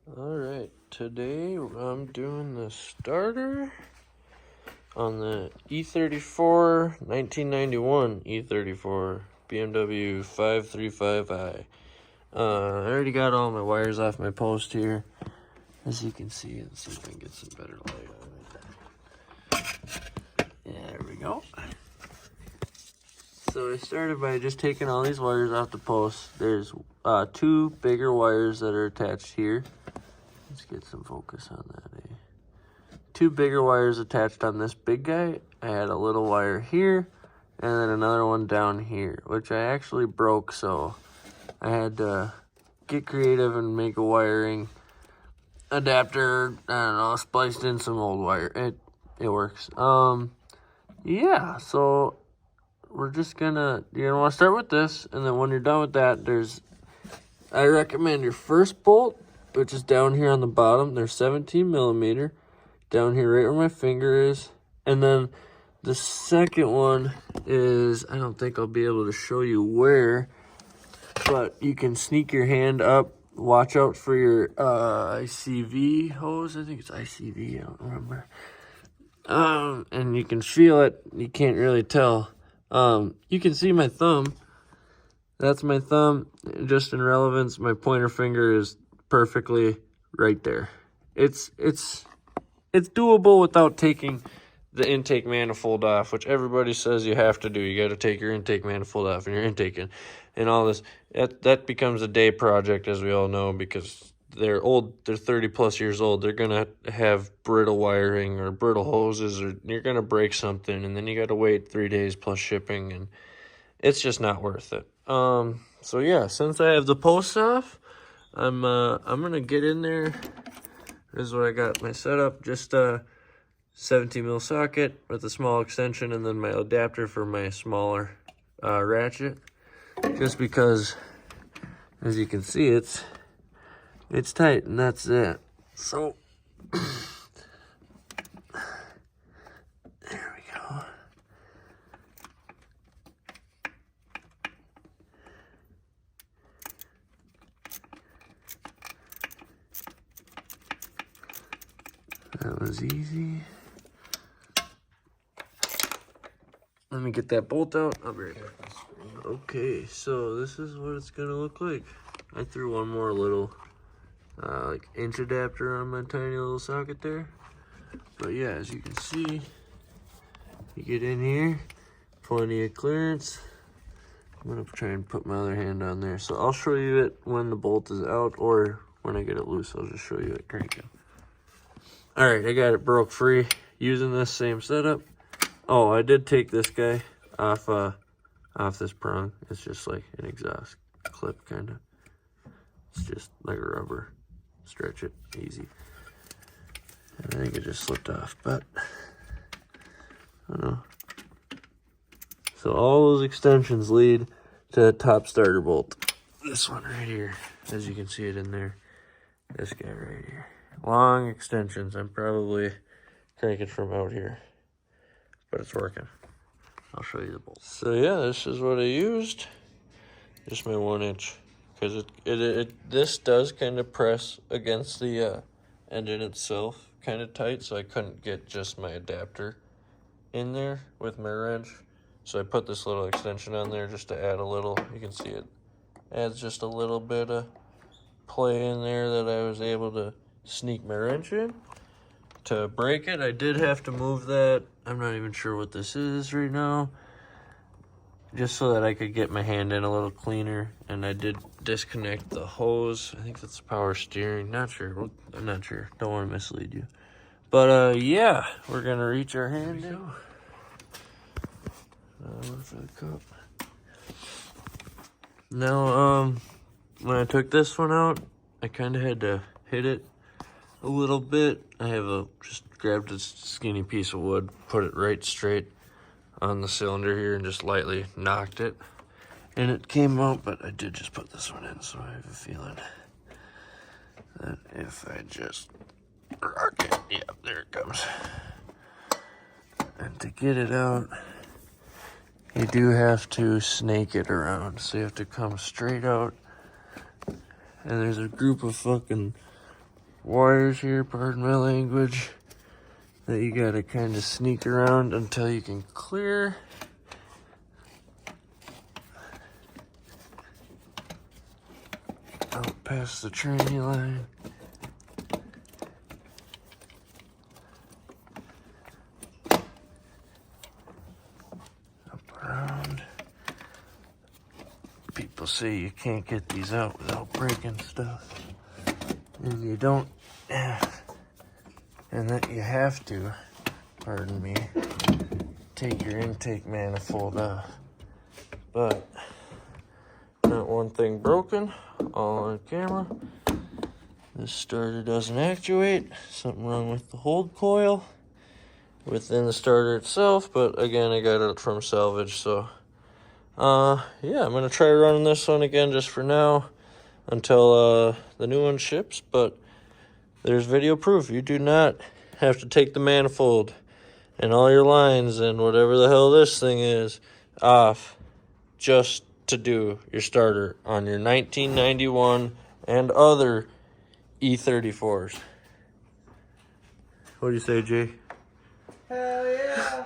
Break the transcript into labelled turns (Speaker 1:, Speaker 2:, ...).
Speaker 1: Alright, today I'm doing the starter on the E34 1991 E34 BMW 535i. I already got all my wires off my post here, as you can see. Let's see if I can get some better light on it. Yeah, there we go. So I started by just taking all these wires off the post. There's two bigger wires that are attached here. Let's get some focus on that, eh? Two bigger wires attached on this big guy. I had a little wire here, and then another one down here, which I actually broke, so I had to get creative and make a wiring adapter. I don't know, spliced in some old wire. It works. Yeah, so we're just you're gonna want to start with this, and then when you're done with that, I recommend your first bolt, which is down here on the bottom. They're 17 millimeter, down here right where my finger is. And then the second one is, I don't think I'll be able to show you where, but you can sneak your hand up. Watch out for your ICV hose. I think it's ICV, I don't remember. And you can feel it. You can't really tell. You can see my thumb. That's my thumb. Just in relevance, my pointer finger is perfectly right there. It's doable without taking the intake manifold off, which everybody says you have to do. You got to take your intake manifold off and your intake and all this. That becomes a day project, as we all know, because they're old. They're 30 plus years old. They're gonna have brittle wiring or brittle hoses, or you're gonna break something, and then you got to wait 3 days plus shipping, and it's just not worth it. So yeah, since I have the posts off, I'm gonna get in there. This is what I got my setup. Just a 17 mil socket with a small extension, and then my adapter for my smaller ratchet. Just because, as you can see, it's tight, and that's it. So there we go. That was easy. Let me get that bolt out. I'll be right back. Okay, so this is what it's gonna look like. I threw one more little like inch adapter on my tiny little socket there. But yeah, as you can see, you get in here, plenty of clearance. I'm gonna try and put my other hand on there. So I'll show you it when the bolt is out, or when I get it loose, I'll just show you it cranking. All right, I got it broke free using this same setup. Oh, I did take this guy off this prong. It's just like an exhaust clip, kind of. It's just like a rubber. Stretch it, easy. And I think it just slipped off, but I don't know. So all those extensions lead to the top starter bolt. This one right here, as you can see it in there. This guy right here. Long extensions. I'm probably cranking from out here, but it's working. I'll show you the bolt. So yeah, this is what I used. Just my 1 inch, because this does kind of press against the engine itself, kind of tight. So I couldn't get just my adapter in there with my wrench. So I put this little extension on there just to add a little. You can see it adds just a little bit of play in there that I was able to sneak my wrench in. To break it, I did have to move that. I'm not even sure what this is right now, just so that I could get my hand in a little cleaner. And I did disconnect the hose. I think that's power steering. Not sure. I'm not sure. Don't want to mislead you. But yeah, we're gonna reach our hand in. One for the cup. Now, when I took this one out, I kind of had to hit it a little bit. I just grabbed a skinny piece of wood, put it right straight on the cylinder here, and just lightly knocked it, and it came out. But I did just put this one in, so I have a feeling that if I just rock it, yeah, there it comes. And to get it out, you do have to snake it around, so you have to come straight out. And there's a group of fucking wires here, pardon my language, that you gotta kind of sneak around until you can clear. Out past the tranny line. Up around. People say you can't get these out without breaking stuff. And you don't, and that you have to, pardon me, take your intake manifold off. But, not one thing broken, all on camera. This starter doesn't actuate, something wrong with the hold coil within the starter itself, but again, I got it from salvage, so yeah, I'm gonna try running this one again just for now until the new one ships. But there's video proof. You do not have to take the manifold and all your lines and whatever the hell this thing is off just to do your starter on your 1991 and other E34s. What do you say, Jay?
Speaker 2: Hell yeah!